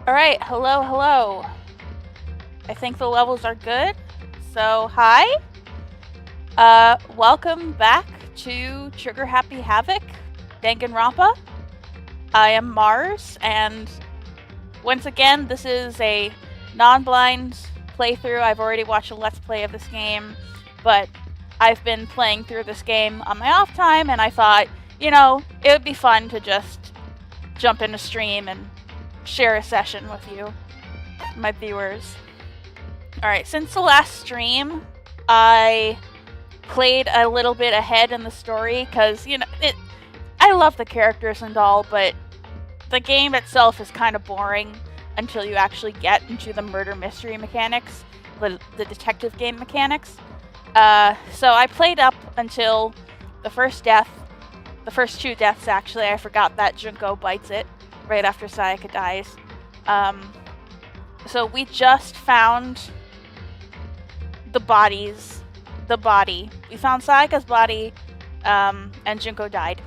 Alright, hello, hello. I think the levels are good. So, hi. Welcome back to Trigger Happy Havoc, Danganronpa. I am Mars, and once again, this is a non-blind playthrough. I've already watched a Let's Play of this game, but I've been playing through this game on my off time, and I thought, it would be fun to just jump in a stream and share a session with you, my viewers. Alright, since the last stream, I played a little bit ahead in the story, because, I love the characters and all, but the game itself is kind of boring until you actually get into the murder mystery mechanics, the detective game mechanics. So I played up until the first death, the first two deaths actually. I forgot that Junko bites it right after Sayaka dies. So we just found the body. We found Sayaka's body, and Junko died.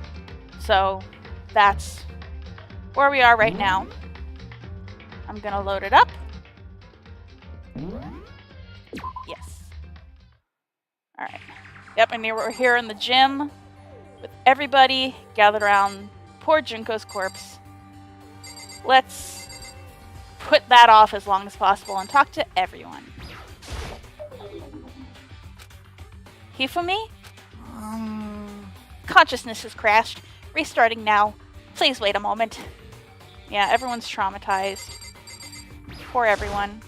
So that's where we are right now. I'm gonna load it up. Yes. Alright. Yep, and we're here in the gym with everybody gathered around poor Junko's corpse. Let's put that off as long as possible and talk to everyone. Hifumi? Consciousness has crashed. Restarting now. Please wait a moment. Yeah, everyone's traumatized. Poor everyone.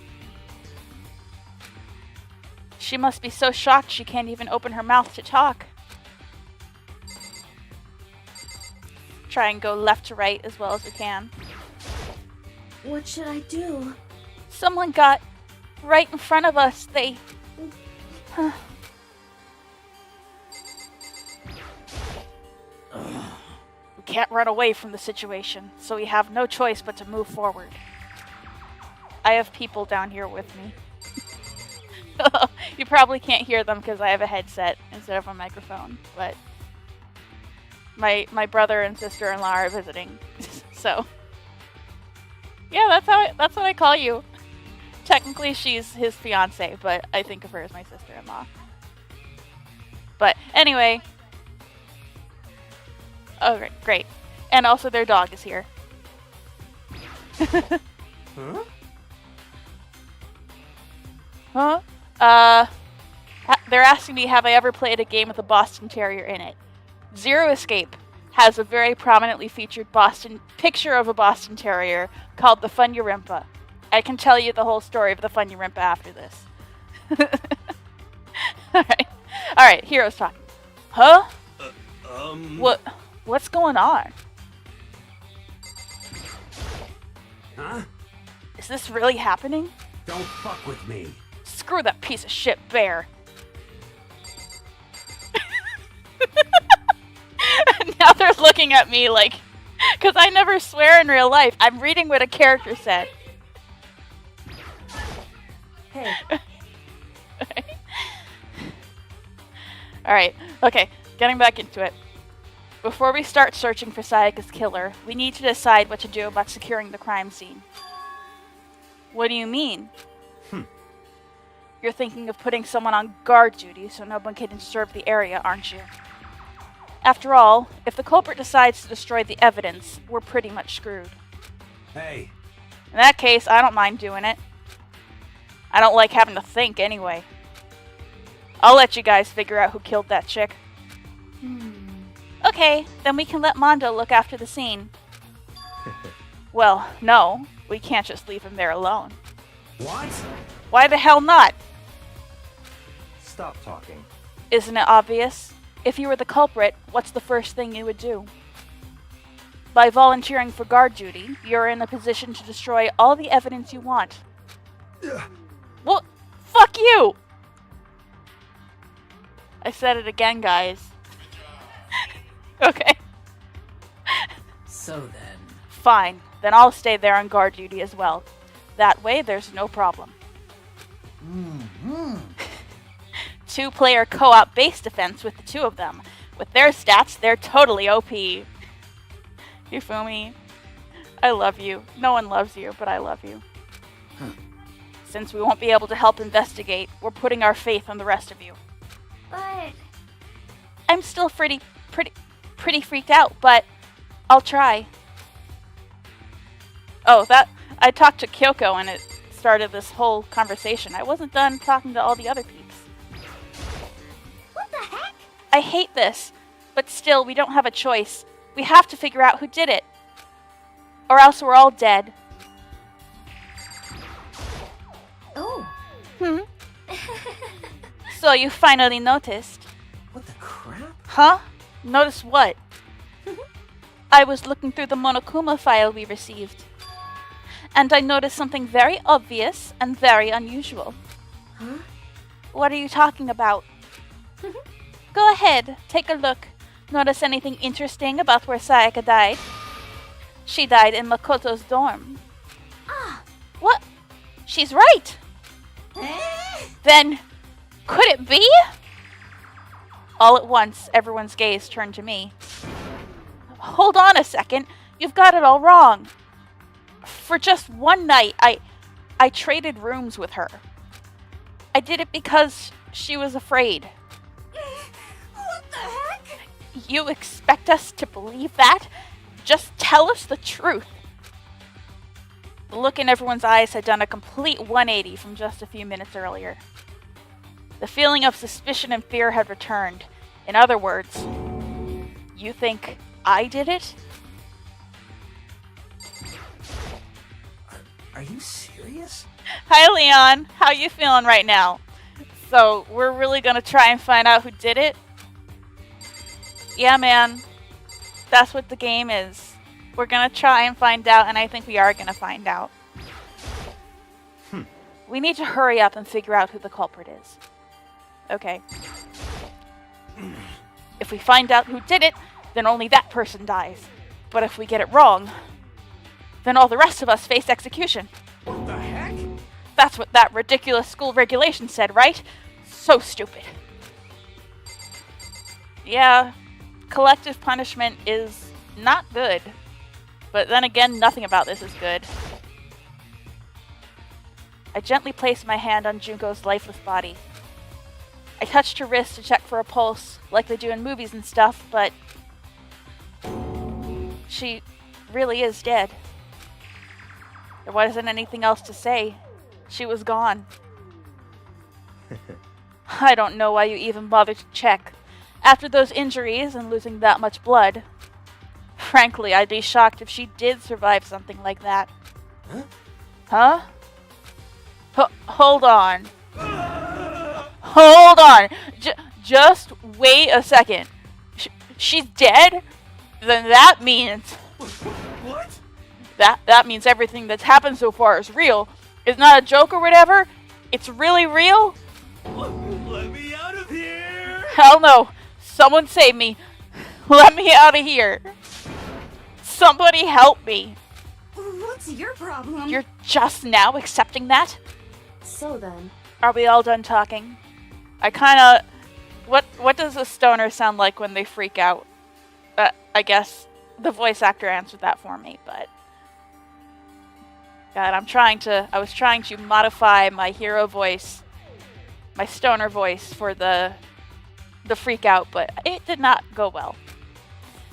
She must be so shocked she can't even open her mouth to talk. Try and go left to right as well as we can. What should I do? Someone got right in front of us. They... We can't run away from the situation, so we have no choice but to move forward. I have people down here with me. You probably can't hear them because I have a headset instead of a microphone, but my brother and sister-in-law are visiting, so yeah, that's what I call you. Technically, she's his fiance, but I think of her as my sister-in-law. But anyway, oh great, and also their dog is here. Huh? Huh? They're asking me, have I ever played a game with a Boston Terrier in it? Zero Escape has a very prominently featured picture of a Boston Terrier called the Funyarimpa. I can tell you the whole story of the Funyarimpa after this. Alright, Hero's talking. Huh? What's going on? Huh? Is this really happening? Don't fuck with me. Screw that piece of shit bear. Now they're looking at me like, because I never swear in real life. I'm reading what a character said. Hey. Alright, okay, getting back into it. Before we start searching for Sayaka's killer, we need to decide what to do about securing the crime scene. What do you mean? You're thinking of putting someone on guard duty so no one can disturb the area, aren't you? After all, if the culprit decides to destroy the evidence, we're pretty much screwed. Hey. In that case, I don't mind doing it. I don't like having to think anyway. I'll let you guys figure out who killed that chick. Okay, then we can let Mondo look after the scene. Well, no, we can't just leave him there alone. What? Why the hell not? Stop talking. Isn't it obvious? If you were the culprit, what's the first thing you would do? By volunteering for guard duty, you're in a position to destroy all the evidence you want. Well, fuck you! I said it again, guys. Okay. So then. Fine, then I'll stay there on guard duty as well. That way, there's no problem. Two-player co-op base defense with the two of them. With their stats, they're totally OP. Hifumi. I love you. No one loves you, but I love you. Since we won't be able to help investigate, we're putting our faith on the rest of you. But... I'm still pretty freaked out, but I'll try. Oh, I talked to Kyoko and it started this whole conversation. I wasn't done talking to all the other peeps. What the heck? I hate this, but still, we don't have a choice. We have to figure out who did it. Or else we're all dead. Oh. So you finally noticed. What the crap? Huh? Notice what? I was looking through the Monokuma file we received. And I noticed something very obvious and very unusual. Huh? What are you talking about? Go ahead, take a look. Notice anything interesting about where Sayaka died? She died in Makoto's dorm. Ah. What? She's right! Then, could it be? All at once, everyone's gaze turned to me. Hold on a second, you've got it all wrong. For just one night, I traded rooms with her. I did it because she was afraid. What the heck? You expect us to believe that? Just tell us the truth. The look in everyone's eyes had done a complete 180 from just a few minutes earlier. The feeling of suspicion and fear had returned. In other words, you think I did it? Are you serious? Hi, Leon. How you feeling right now? So, we're really gonna try and find out who did it? Yeah, man. That's what the game is. We're gonna try and find out, and I think we are gonna find out. We need to hurry up and figure out who the culprit is. Okay. If we find out who did it, then only that person dies. But if we get it wrong, then all the rest of us face execution. What the heck? That's what that ridiculous school regulation said, right? So stupid. Yeah, collective punishment is not good. But then again, nothing about this is good. I gently placed my hand on Junko's lifeless body. I touched her wrist to check for a pulse, like they do in movies and stuff, but she really is dead. There wasn't anything else to say. She was gone. I don't know why you even bothered to check. After those injuries and losing that much blood, frankly, I'd be shocked if she did survive something like that. Huh? Hold on. Hold on. Just wait a second. She's dead? Then that means... What? That means everything that's happened so far is real. It's not a joke or whatever. It's really real? Let me out of here! Hell no. Someone save me. Let me out of here. Somebody help me. What's your problem? You're just now accepting that? So then... Are we all done talking? I kinda... What does a stoner sound like when they freak out? I guess the voice actor answered that for me, but... God, I was trying to modify my hero voice, my stoner voice for the freak out, but it did not go well.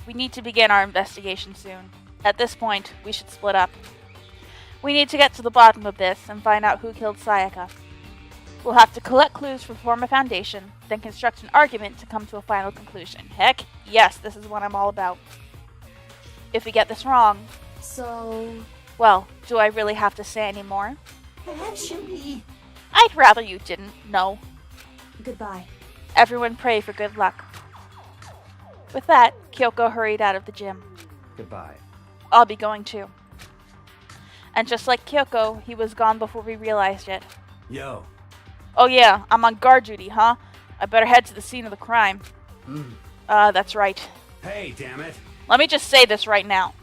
We need to begin our investigation soon. At this point, we should split up. We need to get to the bottom of this and find out who killed Sayaka. We'll have to collect clues to form a foundation, then construct an argument to come to a final conclusion. Heck, yes, this is what I'm all about. If we get this wrong... So... Well, do I really have to say any more? Actually... I'd rather you didn't, no. Goodbye. Everyone pray for good luck. With that, Kyoko hurried out of the gym. Goodbye. I'll be going too. And just like Kyoko, he was gone before we realized it. Yo. Oh yeah, I'm on guard duty, huh? I better head to the scene of the crime. That's right. Hey, damn it. Let me just say this right now.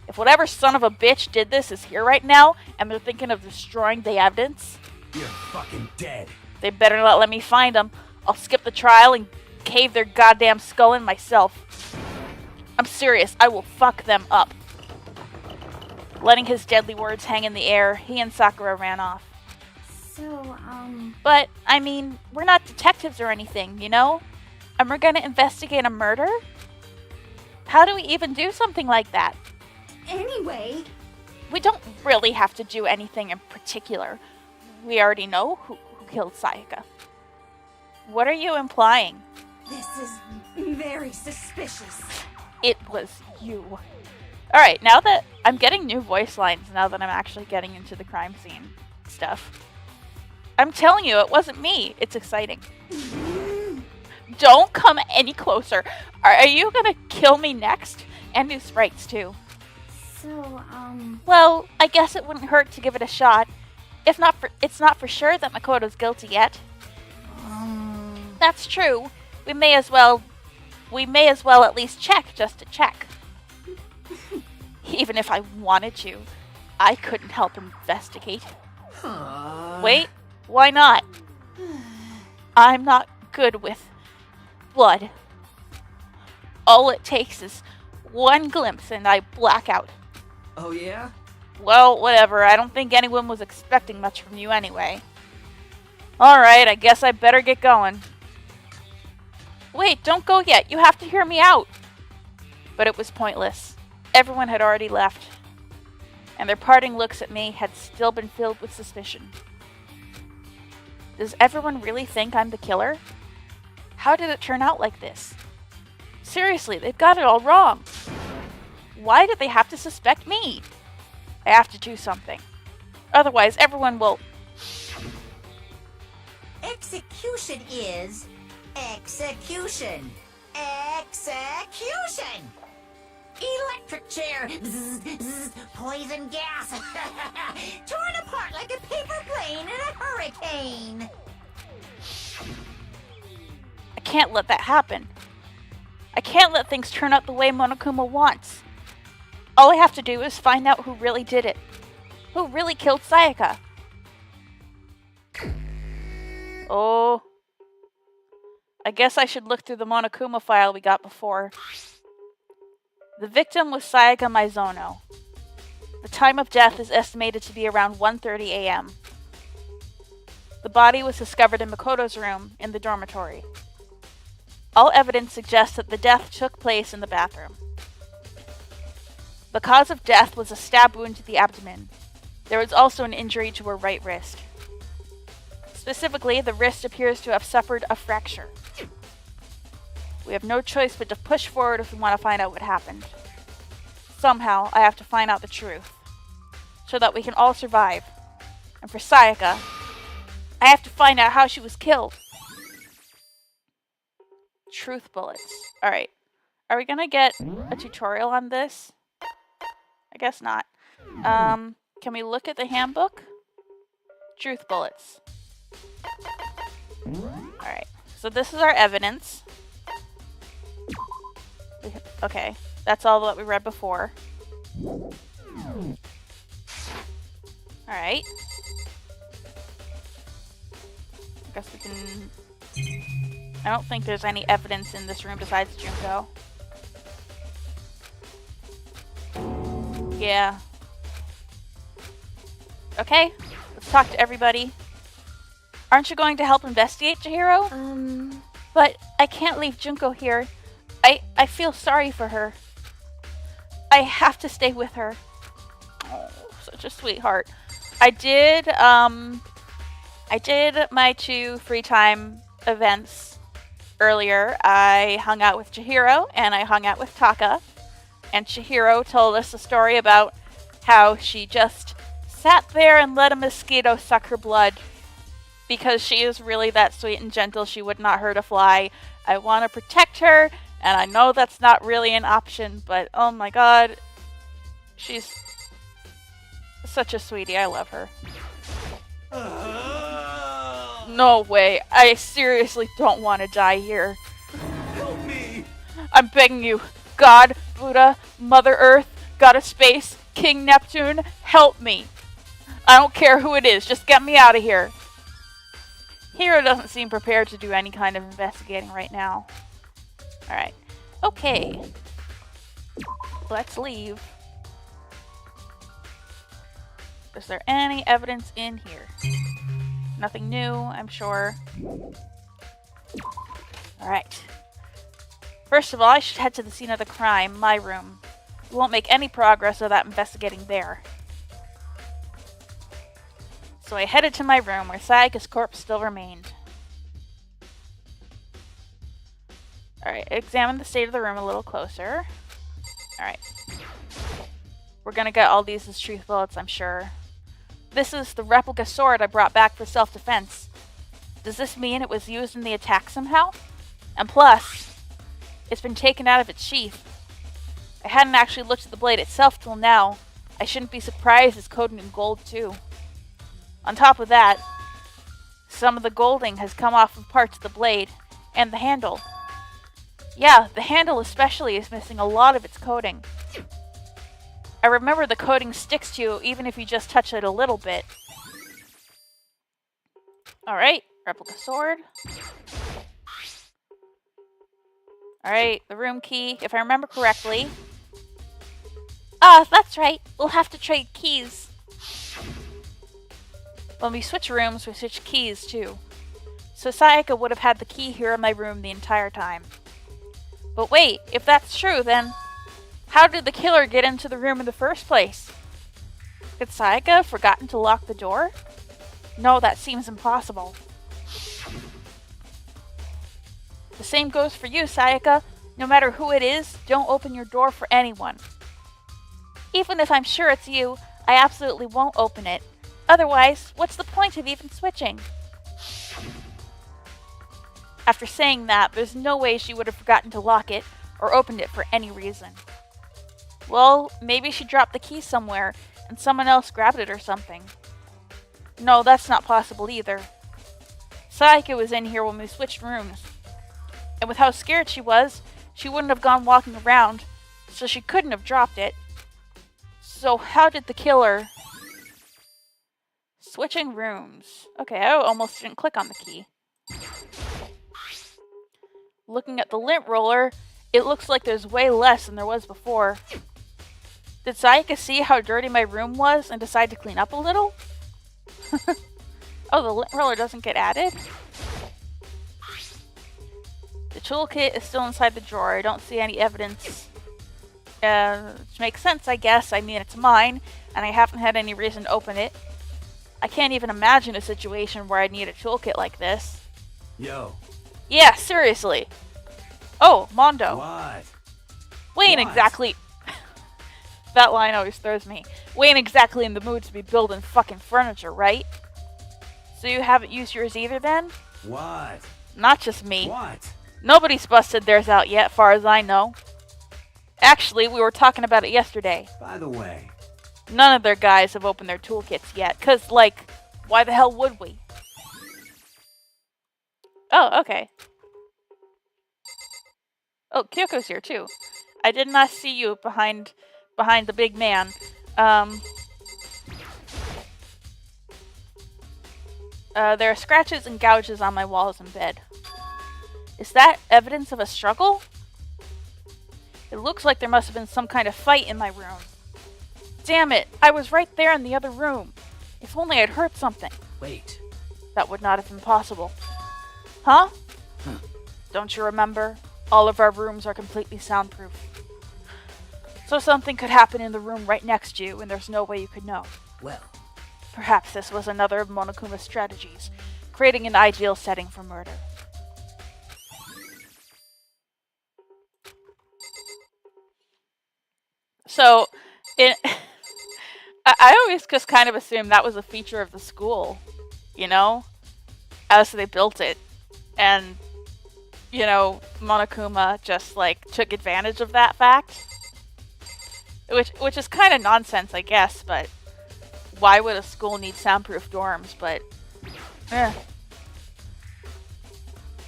If whatever son of a bitch did this is here right now, and they're thinking of destroying the evidence, You're fucking dead. they better not let me find them. I'll skip the trial and cave their goddamn skull in myself. I'm serious, I will fuck them up. Letting his deadly words hang in the air, he and Sakura ran off. So, But, I mean, we're not detectives or anything, you know? And we're gonna investigate a murder? How do we even do something like that? anyway, We don't really have to do anything in particular. We already know who killed Sayaka. What are you implying? this is very suspicious. It was you. Alright, now that I'm getting new voice lines now that I'm actually getting into the crime scene stuff. I'm telling you, it wasn't me. It's exciting. Don't come any closer. Are you gonna kill me next? And do sprites too. So, Well, I guess it wouldn't hurt to give it a shot. If not for, it's not for sure that Makoto's guilty yet. That's true. We may as well at least check just to check. Even if I wanted to, I couldn't help investigate. Wait, why not? I'm not good with blood. All it takes is one glimpse and I black out. Oh, yeah? Well, whatever. I don't think anyone was expecting much from you anyway. Alright, I guess I better get going. Wait, don't go yet. You have to hear me out. But it was pointless. Everyone had already left. And their parting looks at me had still been filled with suspicion. Does everyone really think I'm the killer? How did it turn out like this? Seriously, they've got it all wrong. Why did they have to suspect me? I have to do something. Otherwise, everyone will... Execution is execution. Execution! Electric chair. Bzz, bzz, poison gas. Torn apart like a paper plane in a hurricane. I can't let that happen. I can't let things turn out the way Monokuma wants. All I have to do is find out who really did it. Who really killed Sayaka. Oh. I guess I should look through the Monokuma file we got before. The victim was Sayaka Maizono. The time of death is estimated to be around 1:30 a.m. The body was discovered in Makoto's room in the dormitory. All evidence suggests that the death took place in the bathroom. The cause of death was a stab wound to the abdomen. There was also an injury to her right wrist. Specifically, the wrist appears to have suffered a fracture. We have no choice but to push forward if we want to find out what happened. Somehow, I have to find out the truth, so that we can all survive. And for Sayaka, I have to find out how she was killed. Truth bullets. Alright. Are we gonna get a tutorial on this? I guess not. Can we look at the handbook? Truth bullets. Alright. So this is our evidence. Okay. That's all that we read before. Alright. I guess we can... I don't think there's any evidence in this room besides Junko. Yeah. Okay, let's talk to everybody. Aren't you going to help investigate, Chihiro? But I can't leave Junko here. I feel sorry for her. I have to stay with her. Oh, such a sweetheart. I did my 2 free time events earlier. I hung out with Chihiro and I hung out with Taka. And Chihiro told us a story about how she just sat there and let a mosquito suck her blood. Because she is really that sweet and gentle, she would not hurt a fly. I want to protect her, and I know that's not really an option, but oh my god. She's such a sweetie, I love her. No way, I seriously don't want to die here. Help me! I'm begging you, God, Buddha, Mother Earth, God of Space, King Neptune, help me. I don't care who it is, just get me out of here. Hiro doesn't seem prepared to do any kind of investigating right now. Alright. Okay. Let's leave. Is there any evidence in here? Nothing new, I'm sure. Alright. First of all, I should head to the scene of the crime, my room. We won't make any progress without investigating there. So I headed to my room where Sayaka's corpse still remained. Alright, examine the state of the room a little closer. Alright. We're gonna get all these as truth bullets, I'm sure. This is the replica sword I brought back for self-defense. Does this mean it was used in the attack somehow? And plus, it's been taken out of its sheath. I hadn't actually looked at the blade itself till now. I shouldn't be surprised it's coated in gold too. On top of that, some of the golding has come off of parts of the blade and the handle. Yeah, the handle especially is missing a lot of its coating. I remember the coating sticks to you even if you just touch it a little bit. Alright, replica sword. Alright, the room key, if I remember correctly. Ah, that's right. We'll have to trade keys. When we switch rooms, we switch keys too. So Sayaka would have had the key here in my room the entire time. But wait, if that's true, then how did the killer get into the room in the first place? Could Sayaka have forgotten to lock the door? No, that seems impossible. The same goes for you, Sayaka. No matter who it is, don't open your door for anyone. Even if I'm sure it's you, I absolutely won't open it. Otherwise, what's the point of even switching? After saying that, there's no way she would have forgotten to lock it or opened it for any reason. Well, maybe she dropped the key somewhere and someone else grabbed it or something. No, that's not possible either. Sayaka was in here when we switched rooms. And with how scared she was, she wouldn't have gone walking around, so she couldn't have dropped it. So how did the killer... Switching rooms. Okay, I almost didn't click on the key. Looking at the lint roller, it looks like there's way less than there was before. Did Sayaka see how dirty my room was and decide to clean up a little? Oh, the lint roller doesn't get added? The toolkit is still inside the drawer. I don't see any evidence. Which makes sense, I guess. I mean, it's mine, and I haven't had any reason to open it. I can't even imagine a situation where I'd need a toolkit like this. Yo. Yeah, seriously. Oh, Mondo. What? We ain't exactly... That line always throws me. We ain't exactly in the mood to be building fucking furniture, right? So you haven't used yours either then? What? Not just me. What? Nobody's busted theirs out yet, far as I know. Actually, we were talking about it yesterday. By the way. None of their guys have opened their toolkits yet, cause, like, why the hell would we? Oh, okay. Oh, Kyoko's here too. I did not see you behind the big man. There are scratches and gouges on my walls and bed. Is that evidence of a struggle? It looks like there must have been some kind of fight in my room. Damn it, I was right there in the other room. If only I'd heard something. Wait. That would not have been possible. Huh? Don't you remember? All of our rooms are completely soundproof. So something could happen in the room right next to you, and there's no way you could know. Well. Perhaps this was another of Monokuma's strategies, creating an ideal setting for murder. So, I always just kind of assumed that was a feature of the school, you know? As they built it. And, you know, Monokuma just, like, took advantage of that fact. Which is kind of nonsense, I guess, but why would a school need soundproof dorms? But,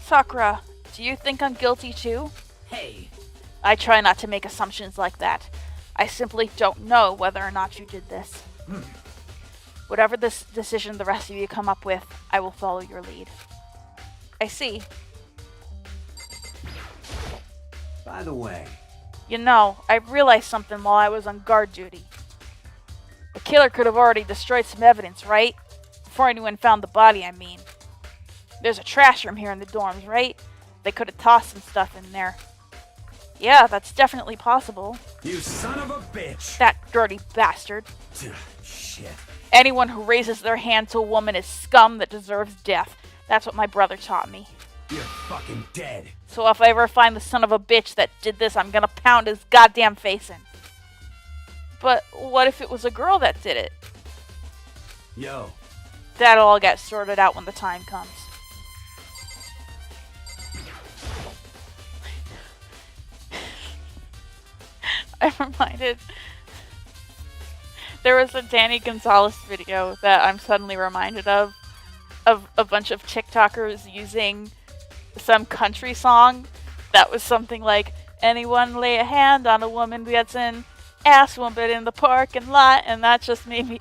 Sakura, do you think I'm guilty too? Hey. I try not to make assumptions like that. I simply don't know whether or not you did this. Whatever this decision the rest of you come up with, I will follow your lead. I see. By the way. You know, I realized something while I was on guard duty. The killer could have already destroyed some evidence, right? Before anyone found the body, I mean. There's a trash room here in the dorms, right? They could have tossed some stuff in there. Yeah, that's definitely possible. You son of a bitch! That dirty bastard. Shit. Anyone who raises their hand to a woman is scum that deserves death. That's what my brother taught me. You're fucking dead. So if I ever find the son of a bitch that did this, I'm gonna pound his goddamn face in. But what if it was a girl that did it? Yo. That'll all get sorted out when the time comes. I'm reminded. There was a Danny Gonzalez video that I'm suddenly reminded of a bunch of TikTokers using some country song that was something like, anyone lay a hand on a woman that's in ass woman in the parking lot, and that just made me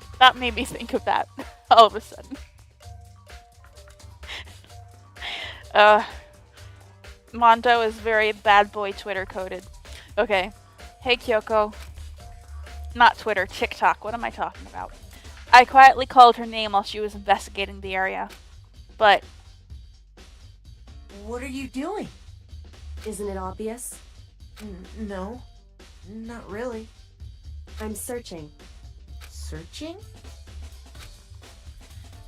think of that all of a sudden. Mondo is very bad boy Twitter coded. Okay. Hey Kyoko. Not Twitter, TikTok. What am I talking about? I quietly called her name while she was investigating the area. But What are you doing? Isn't it obvious? No, not really. I'm searching. Searching?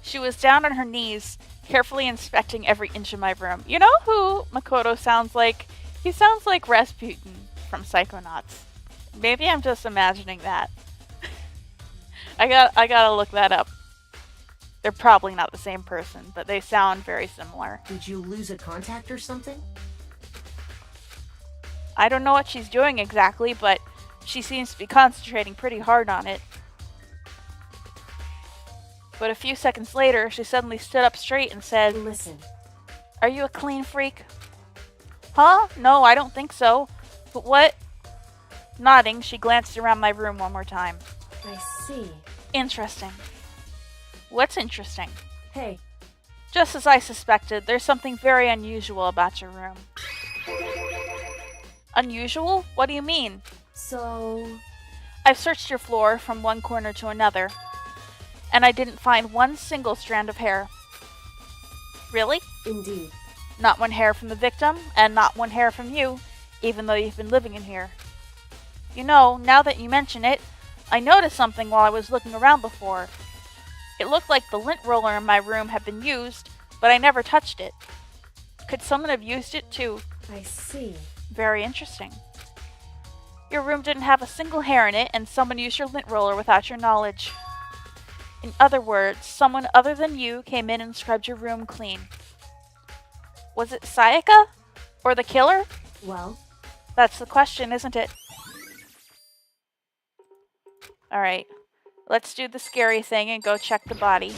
she was down on her knees, carefully inspecting every inch of my room. You know who Makoto sounds like? He sounds like Rasputin from Psychonauts. Maybe I'm just imagining that. I gotta look that up. They're probably not the same person, but they sound very similar. Did you lose a contact or something? I don't know what she's doing exactly, but she seems to be concentrating pretty hard on it. But a few seconds later, she suddenly stood up straight and said, Listen. "Are you a clean freak?" Huh? No, I don't think so. But what? Nodding, she glanced around my room one more time. I see. Interesting. What's interesting? Hey, Just as I suspected, there's something very unusual about your room. Unusual? What do you mean? so... I've searched your floor from one corner to another, and I didn't find one single strand of hair. Really? Indeed. Not one hair from the victim, and not one hair from you, even though you've been living in here. You know, now that you mention it, I noticed something while I was looking around before. It looked like the lint roller in my room had been used, but I never touched it. Could someone have used it too? I see. Very interesting. Your room didn't have a single hair in it, and someone used your lint roller without your knowledge. In other words, someone other than you came in and scrubbed your room clean. Was it Sayaka? Or the killer? Well, That's the question, isn't it? Alright. Let's do the scary thing and go check the body.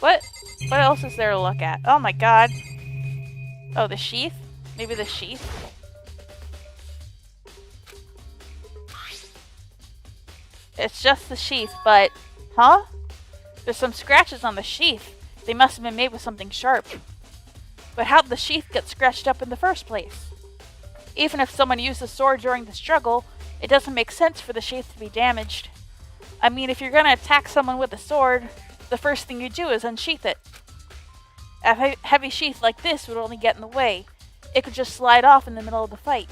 What else is there to look at? Oh my god. Oh, the sheath? Maybe the sheath? It's just the sheath, but... Huh? There's some scratches on the sheath. They must have been made with something sharp. But how'd the sheath get scratched up in the first place? Even if someone used the sword during the struggle, it doesn't make sense for the sheath to be damaged. I mean, if you're gonna attack someone with a sword, the first thing you do is unsheath it. A heavy sheath like this would only get in the way. It could just slide off in the middle of the fight.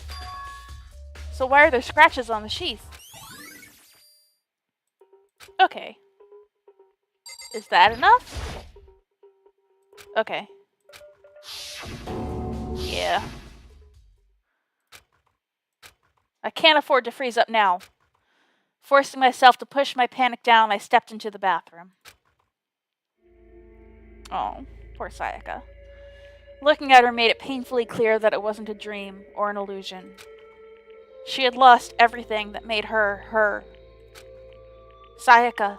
So why are there scratches on the sheath? Okay. Is that enough? Okay. Yeah. I can't afford to freeze up now. Forcing myself to push my panic down, I stepped into the bathroom. Oh, poor Sayaka. Looking at her made it painfully clear that it wasn't a dream or an illusion. She had lost everything that made her, her. Sayaka.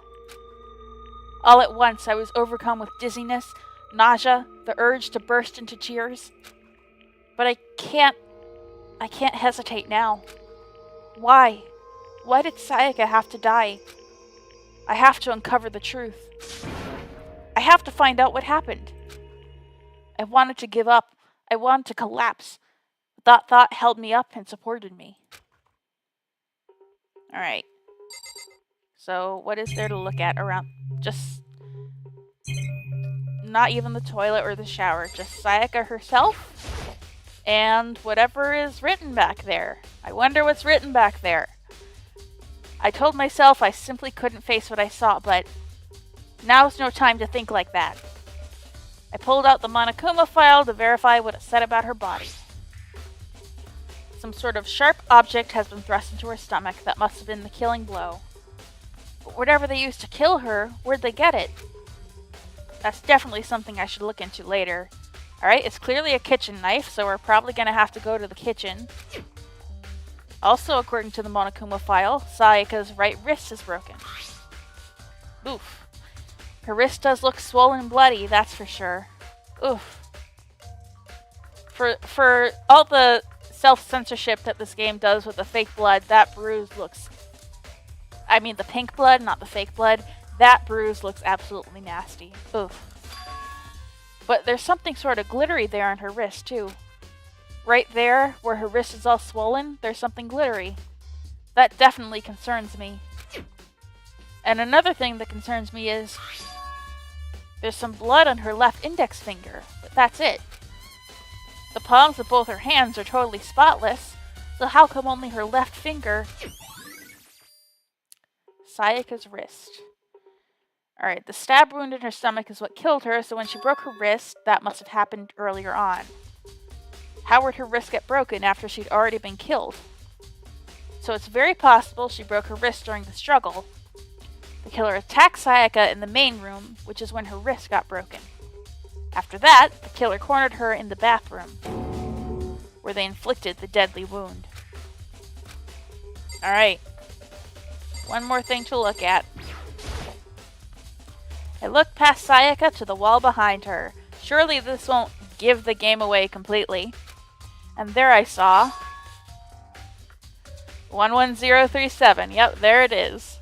All at once, I was overcome with dizziness, nausea, the urge to burst into tears. But I can't hesitate now. Why? Why did Sayaka have to die? I have to uncover the truth. I have to find out what happened. I wanted to give up. I wanted to collapse. That thought held me up and supported me. Alright. So, what is there to look at around? Just... not even the toilet or the shower. Just Sayaka herself. And whatever is written back there. I wonder what's written back there. I told myself I simply couldn't face what I saw, but now's no time to think like that. I pulled out the Monokuma file to verify what it said about her body. Some sort of sharp object has been thrust into her stomach that must have been the killing blow. But whatever they used to kill her, where'd they get it? That's definitely something I should look into later. Alright, it's clearly a kitchen knife, so we're probably gonna have to go to the kitchen. Also, according to the Monokuma file, Sayaka's right wrist is broken. Oof. Her wrist does look swollen and bloody, that's for sure. Oof. For all the self-censorship that this game does with the fake blood, that bruise looks... I mean the pink blood, not the fake blood. That bruise looks absolutely nasty. Oof. But there's something sort of glittery there on her wrist, too. Right there, where her wrist is all swollen, there's something glittery. That definitely concerns me. And another thing that concerns me is... there's some blood on her left index finger, but that's it. The palms of both her hands are totally spotless, so how come only her left finger... Sayaka's wrist. Alright, the stab wound in her stomach is what killed her, so when she broke her wrist, that must have happened earlier on. How would her wrist get broken after she'd already been killed? So it's very possible she broke her wrist during the struggle. The killer attacked Sayaka in the main room, which is when her wrist got broken. After that, the killer cornered her in the bathroom, where they inflicted the deadly wound. Alright. One more thing to look at. I looked past Sayaka to the wall behind her. Surely this won't give the game away completely. And there I saw... 11037. Yep, there it is.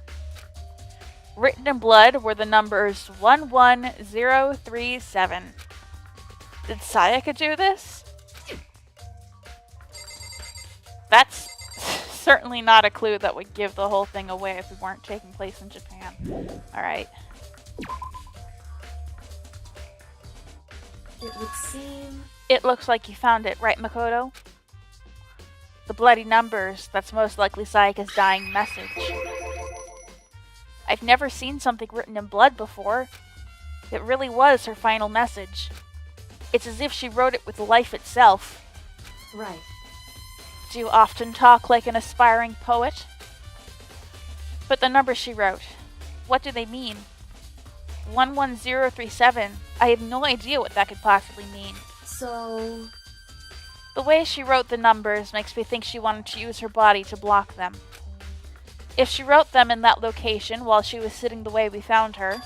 Written in blood were the numbers 11037. Did Sayaka do this? That's certainly not a clue that would give the whole thing away if we weren't taking place in Japan. Alright. It would seem... It looks like you found it, right, Makoto? The bloody numbers, that's most likely Sayaka's dying message. I've never seen something written in blood before. It really was her final message. It's as if she wrote it with life itself. Right. Do you often talk like an aspiring poet? But the numbers she wrote, what do they mean? 11037. I have no idea what that could possibly mean. So... The way she wrote the numbers makes me think she wanted to use her body to block them. If she wrote them in that location while she was sitting the way we found her,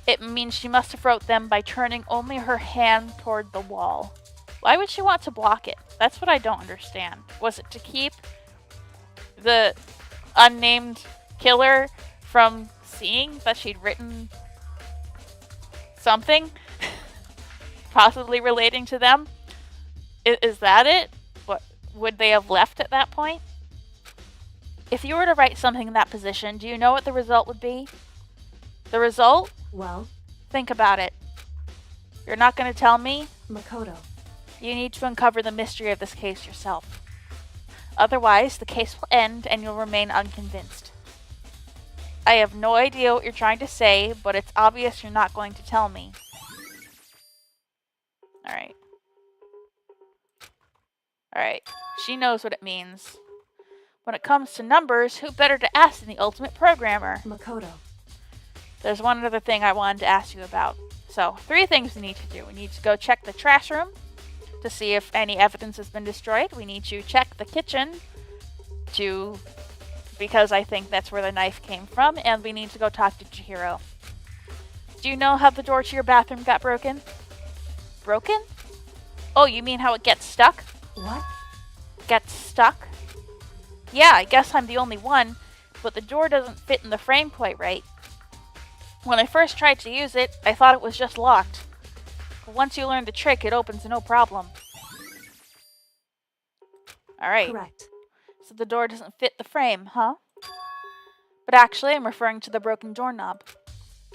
it means she must have wrote them by turning only her hand toward the wall. Why would she want to block it? That's what I don't understand. Was it to keep the unnamed killer from seeing that she'd written something? Possibly relating to them? Is that it? What would they have left at that point? If you were to write something in that position, do you know what the result would be? The result? Well... Think about it. You're not going to tell me? Makoto. You need to uncover the mystery of this case yourself. Otherwise, the case will end and you'll remain unconvinced. I have no idea what you're trying to say, but it's obvious you're not going to tell me. Alright. Alright. She knows what it means. When it comes to numbers, who better to ask than the ultimate programmer? Makoto. There's one other thing I wanted to ask you about. So, 3 things we need to do. We need to go check the trash room to see if any evidence has been destroyed. We need to check the kitchen because I think that's where the knife came from, and we need to go talk to Chihiro. Do you know how the door to your bathroom got broken? Broken? Oh, you mean how it gets stuck? What? Gets stuck? Yeah, I guess I'm the only one, but the door doesn't fit in the frame quite right. When I first tried to use it, I thought it was just locked. But once you learn the trick, it opens no problem. Alright. Correct. So the door doesn't fit the frame, huh? But actually, I'm referring to the broken doorknob.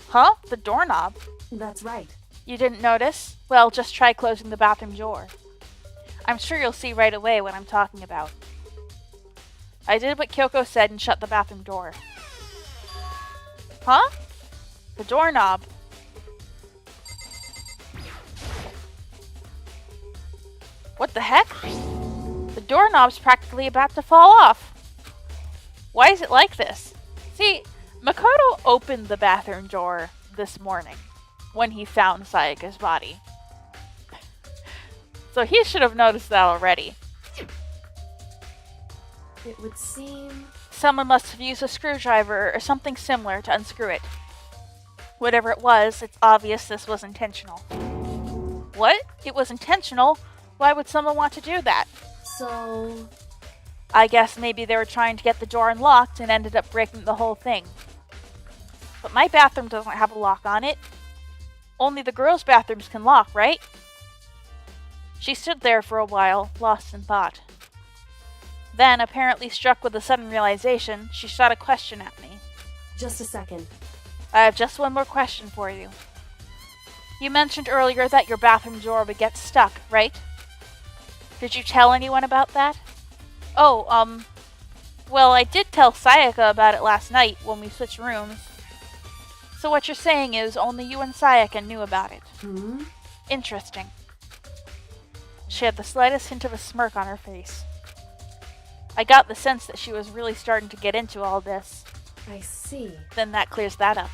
Huh? The doorknob? That's right. You didn't notice? Well, just try closing the bathroom door. I'm sure you'll see right away what I'm talking about. I did what Kyoko said and shut the bathroom door. Huh? The doorknob. What the heck? The doorknob's practically about to fall off. Why is it like this? See, Makoto opened the bathroom door this morning when he found Sayaka's body. So he should have noticed that already. It would seem... Someone must have used a screwdriver or something similar to unscrew it. Whatever it was, it's obvious this was intentional. What? It was intentional? Why would someone want to do that? So... I guess maybe they were trying to get the door unlocked and ended up breaking the whole thing. But my bathroom doesn't have a lock on it. Only the girls' bathrooms can lock, right? She stood there for a while, lost in thought. Then, apparently struck with a sudden realization, she shot a question at me. Just a second. I have just one more question for you. You mentioned earlier that your bathroom door would get stuck, right? Did you tell anyone about that? Oh, well, I did tell Sayaka about it last night when we switched rooms. So what you're saying is only you and Sayaka knew about it. Interesting. She had the slightest hint of a smirk on her face. I got the sense that she was really starting to get into all this. I see. Then that clears that up.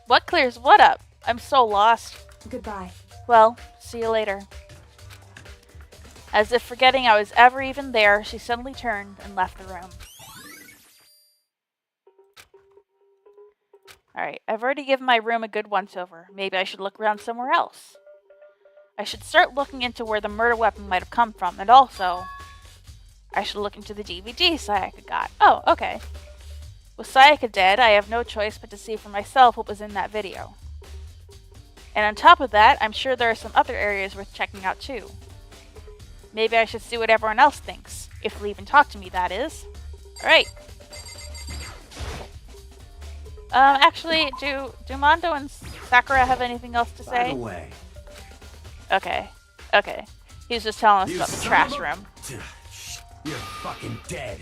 What clears what up? I'm so lost. Goodbye. Well, see you later. As if forgetting I was ever even there, she suddenly turned and left the room. Alright, I've already given my room a good once-over. Maybe I should look around somewhere else. I should start looking into where the murder weapon might have come from, and also... I should look into the DVD Sayaka got. Oh, okay. With Sayaka dead, I have no choice but to see for myself what was in that video. And on top of that, I'm sure there are some other areas worth checking out too. Maybe I should see what everyone else thinks. If they'll even talk to me, that is. Alright. Actually, do Mondo and Sakura have anything else to By say? the way, Okay. Okay. He's just telling us you about the son trash of a- room. You're fucking dead.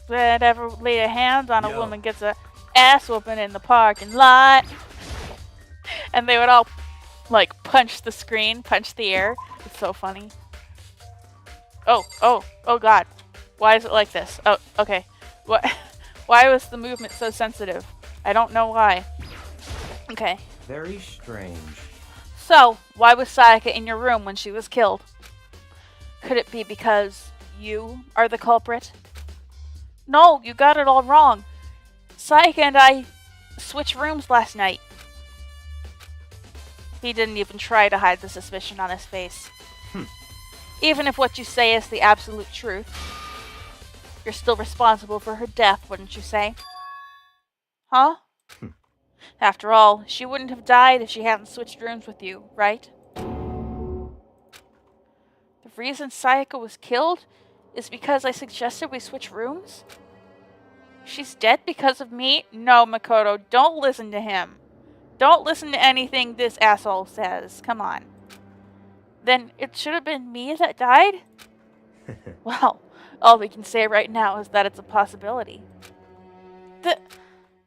Whenever lay a hand on a Yo. woman gets a ass whooping in the parking lot. And they would all, like, punch the screen, punch the air. It's so funny. Oh god. Why is it like this? Oh, okay. What? Why was the movement so sensitive? I don't know why. Okay. Very strange. So, why was Sayaka in your room when she was killed? Could it be because you are the culprit? No, you got it all wrong. Sayaka and I switched rooms last night. He didn't even try to hide the suspicion on his face. Even if what you say is the absolute truth, you're still responsible for her death, wouldn't you say? Huh? After all, she wouldn't have died if she hadn't switched rooms with you, right? The reason Sayaka was killed is because I suggested we switch rooms? She's dead because of me? No, Makoto, don't listen to him. Don't listen to anything this asshole says. Come on. Then it should have been me that died? Well, all we can say right now is that it's a possibility.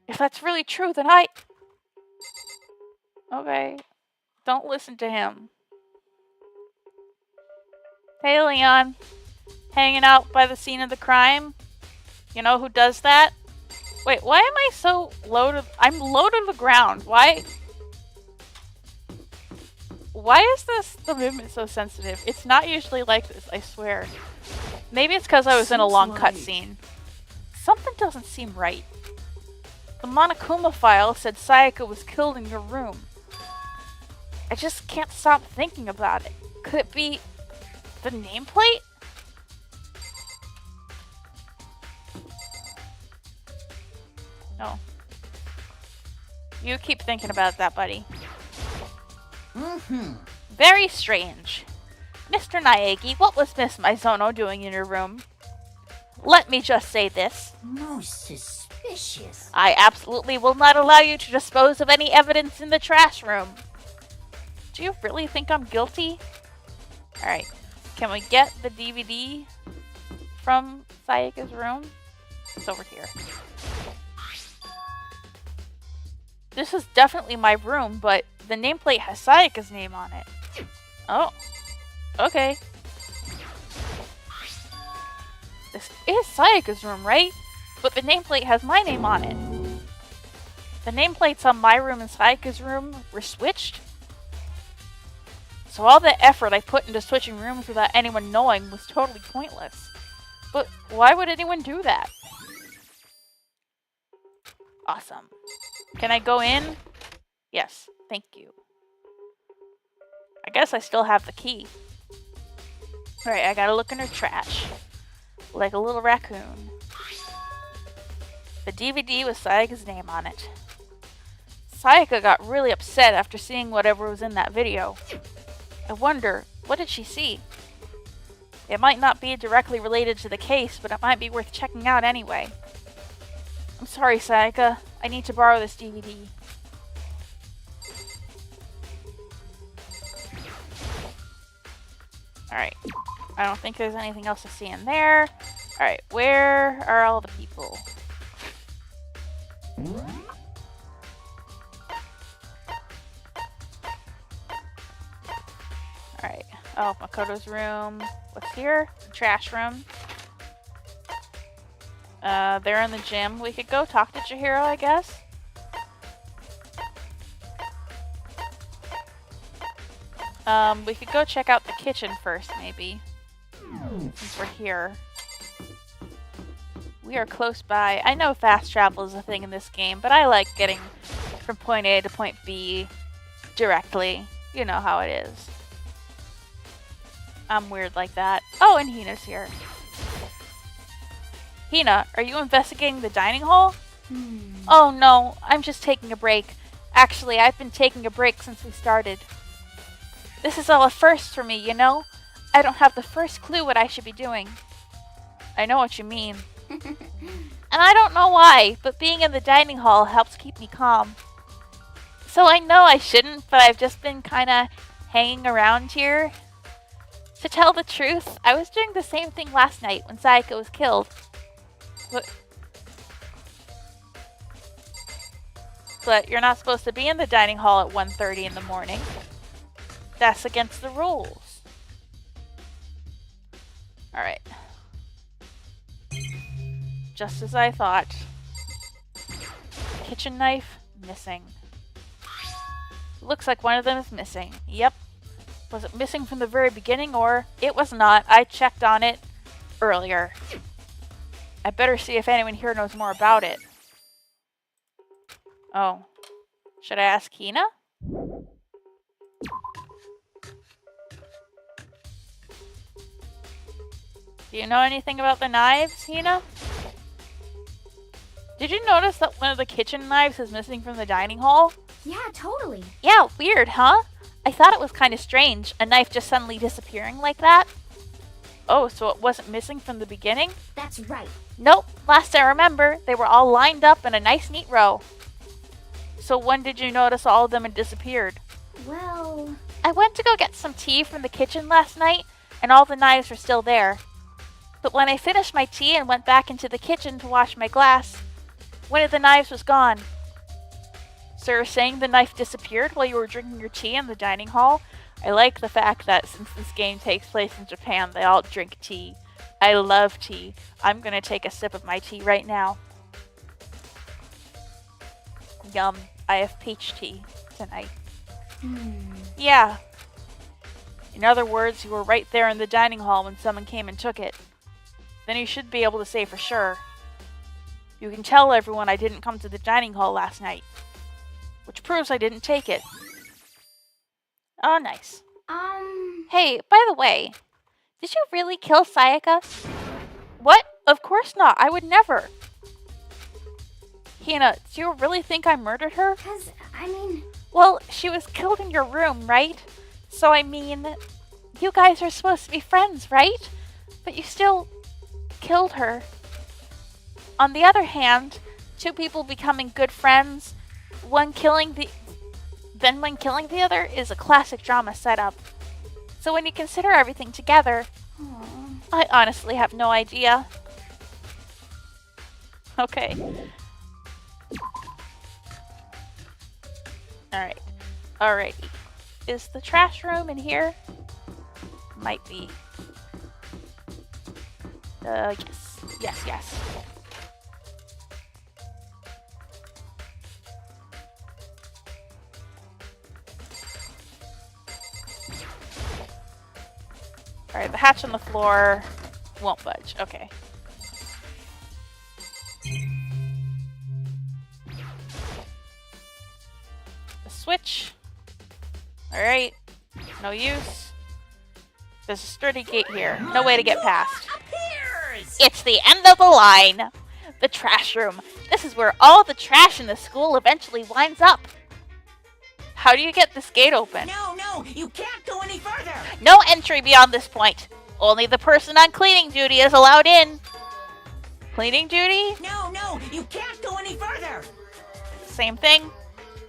If that's really true, then Okay. Don't listen to him. Hey, Leon. Hanging out by the scene of the crime? You know who does that? Wait, why am I so low to... I'm low to the ground. Why is the movement so sensitive? It's not usually like this, I swear. Maybe it's because I was in a long cutscene. Something doesn't seem right. The Monokuma file said Sayaka was killed in your room. I just can't stop thinking about it. Could it be the nameplate? No. You keep thinking about that, buddy. Very strange. Mr. Naegi, what was Miss Maizono doing in your room? Let me just say this. Most suspicious. I absolutely will not allow you to dispose of any evidence in the trash room. Do you really think I'm guilty? Alright. Can we get the DVD from Sayaka's room? It's over here. This is definitely my room, but the nameplate has Sayaka's name on it. Oh. Okay. This is Sayaka's room, right? But the nameplate has my name on it. The nameplates on my room and Sayaka's room were switched? So all the effort I put into switching rooms without anyone knowing was totally pointless. But why would anyone do that? Awesome. Can I go in? Yes, thank you. I guess I still have the key. Alright, I gotta look in her trash. Like a little raccoon. The DVD with Sayaka's name on it. Sayaka got really upset after seeing whatever was in that video. I wonder, what did she see? It might not be directly related to the case, but it might be worth checking out anyway. I'm sorry, Sayaka. I need to borrow this DVD. Alright. I don't think there's anything else to see in there. Alright, where are all the people? Alright. Oh, Makoto's room. What's here? The trash room. They're in the gym. We could go talk to Chihiro, I guess. We could go check out the kitchen first, maybe. Since we're here. We are close by. I know fast travel is a thing in this game, but I like getting from point A to point B directly. You know how it is. I'm weird like that. Oh, and Hina's here. Hina, are you investigating the dining hall? Oh no, I'm just taking a break. Actually, I've been taking a break since we started. This is all a first for me, you know? I don't have the first clue what I should be doing. I know what you mean. And I don't know why, but being in the dining hall helps keep me calm. So I know I shouldn't, but I've just been kinda hanging around here. To tell the truth, I was doing the same thing last night when Sayaka was killed. But you're not supposed to be in the dining hall at 1:30 in the morning. That's against the rules. Alright. Just as I thought. Kitchen knife, missing. Looks like one of them is missing. Yep. Was it missing from the very beginning, or it was not? I checked on it earlier. I better see if anyone here knows more about it. Oh. Should I ask Hina? Do you know anything about the knives, Hina? Did you notice that one of the kitchen knives is missing from the dining hall? Yeah, totally. Yeah, weird, huh? I thought it was kind of strange, a knife just suddenly disappearing like that. Oh, so it wasn't missing from the beginning? That's right. Nope, last I remember, they were all lined up in a nice neat row. So when did you notice all of them had disappeared? Well, I went to go get some tea from the kitchen last night, and all the knives were still there. But when I finished my tea and went back into the kitchen to wash my glass, one of the knives was gone. So you're saying the knife disappeared while you were drinking your tea in the dining hall? I like the fact that since this game takes place in Japan, they all drink tea. I love tea. I'm gonna take a sip of my tea right now. Yum. I have peach tea tonight. Yeah. In other words, you were right there in the dining hall when someone came and took it. Then you should be able to say for sure. You can tell everyone I didn't come to the dining hall last night. Which proves I didn't take it. Oh, nice. Hey, by the way, did you really kill Sayaka? What? Of course not. I would never. Hina, do you really think I murdered her? 'cause, I mean... Well, she was killed in your room, right? So I mean... you guys are supposed to be friends, right? But you still killed her. On the other hand, two people becoming good friends, one killing the other is a classic drama setup. So when you consider everything together, I honestly have no idea. Okay. Alright. Alrighty. Is the trash room in here? Might be. Yes. Yes, yes. Alright, the hatch on the floor won't budge. Okay. The switch. Alright. No use. There's a sturdy gate here. No way to get past. Appears! It's the end of the line. The trash room. This is where all the trash in the school eventually winds up. How do you get this gate open? No, you can't go any further! No entry beyond this point. Only the person on cleaning duty is allowed in. Cleaning duty? No, you can't go any further! Same thing.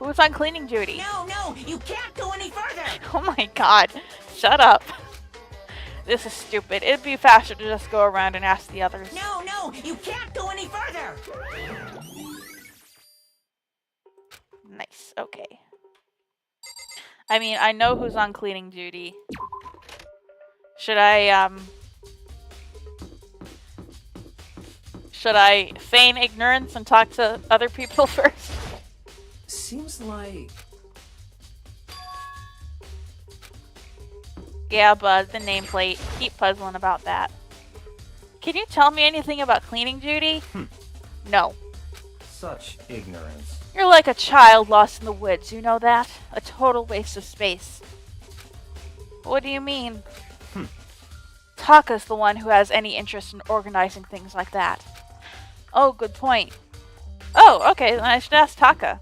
Who's on cleaning duty? No, you can't go any further! Oh my god. Shut up. This is stupid. It'd be faster to just go around and ask the others. No, you can't go any further! Nice. Okay. I mean, I know who's on cleaning duty. Should I feign ignorance and talk to other people first? Seems like... Yeah, bud, the nameplate. Keep puzzling about that. Can you tell me anything about cleaning duty? No. Such ignorance. You're like a child lost in the woods, you know that? A total waste of space. What do you mean? Taka's the one who has any interest in organizing things like that. Oh, good point. Oh, okay, then I should ask Taka.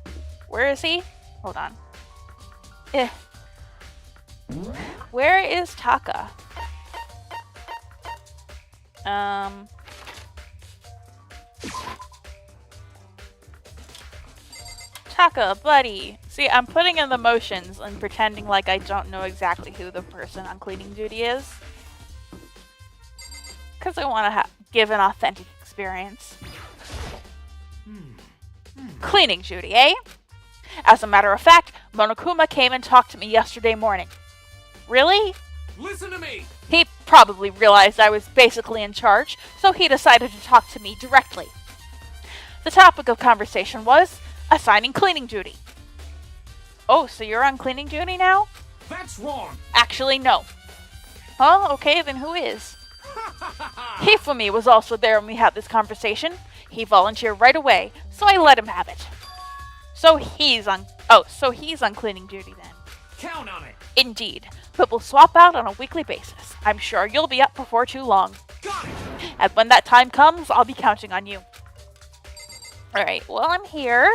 Where is he? Hold on. Where is Taka? Taka, buddy. See, I'm putting in the motions and pretending like I don't know exactly who the person on cleaning duty is. Because I want to give an authentic experience. Cleaning duty, eh? As a matter of fact, Monokuma came and talked to me yesterday morning. Really? Listen to me! He probably realized I was basically in charge, so he decided to talk to me directly. The topic of conversation was assigning cleaning duty. Oh, so you're on cleaning duty now? That's wrong! Actually, no. Oh, okay, then who is? Hifumi was also there when we had this conversation. He volunteered right away, so I let him have it. So he's on cleaning duty then. Count on it! Indeed, but we'll swap out on a weekly basis. I'm sure you'll be up before too long. Got it! And when that time comes, I'll be counting on you. Alright, well, I'm here.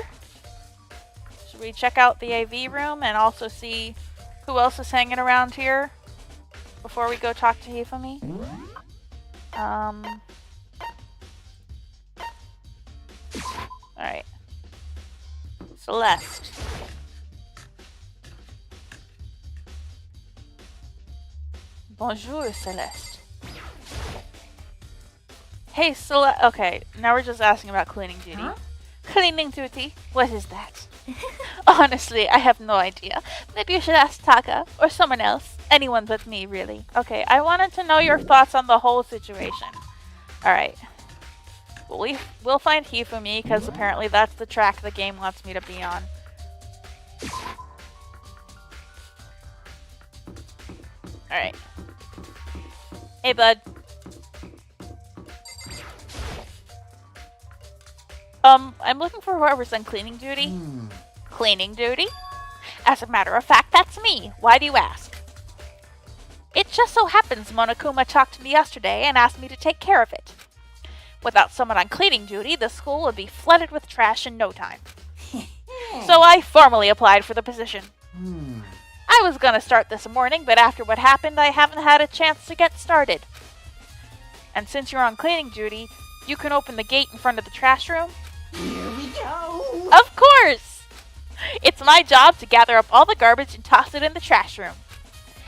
Should we check out the AV room and also see who else is hanging around here before we go talk to Hifumi? Alright. Celeste. Bonjour, Celeste. Hey, Celeste. Okay, now we're just asking about cleaning duty. Huh? Cleaning duty? What is that? Honestly, I have no idea. Maybe you should ask Taka or someone else. Anyone but me, really. Okay, I wanted to know your thoughts on the whole situation. Alright. Well, we'll find Hifumi, because apparently that's the track the game wants me to be on. Alright. Hey, bud. I'm looking for whoever's on cleaning duty. Cleaning duty? As a matter of fact, that's me. Why do you ask? It just so happens Monokuma talked to me yesterday and asked me to take care of it. Without someone on cleaning duty, the school would be flooded with trash in no time. So I formally applied for the position. I was gonna start this morning, but after what happened, I haven't had a chance to get started. And since you're on cleaning duty, you can open the gate in front of the trash room? Here we go. Of course! It's my job to gather up all the garbage and toss it in the trash room.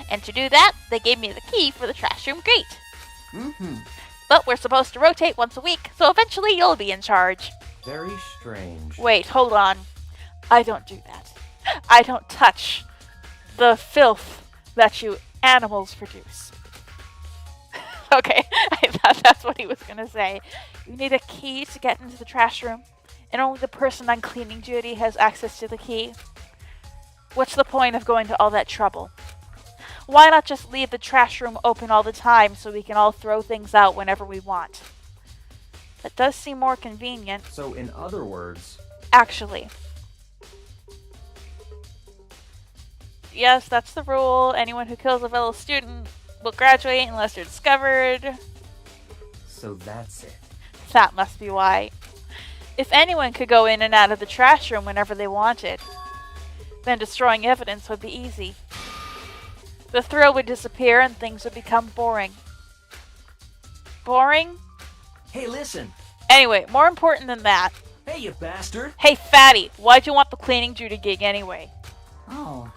And to do that, they gave me the key for the trash room gate. Mm-hmm. But we're supposed to rotate once a week, so eventually you'll be in charge. Very strange. Wait, hold on. I don't do that. I don't touch the filth that you animals produce. Okay, I thought that's what he was gonna say. You need a key to get into the trash room, and only the person on cleaning duty has access to the key. What's the point of going to all that trouble? Why not just leave the trash room open all the time so we can all throw things out whenever we want? That does seem more convenient, So, in other words, actually. Yes, that's the rule. Anyone who kills a fellow student will graduate unless they're discovered. so that's it. That must be why. If anyone could go in and out of the trash room whenever they wanted, then destroying evidence would be easy. The thrill would disappear and things would become boring. Boring? Hey, listen. Anyway, more important than that. Hey, you bastard. Hey, fatty, why'd you want the cleaning duty gig anyway? Oh.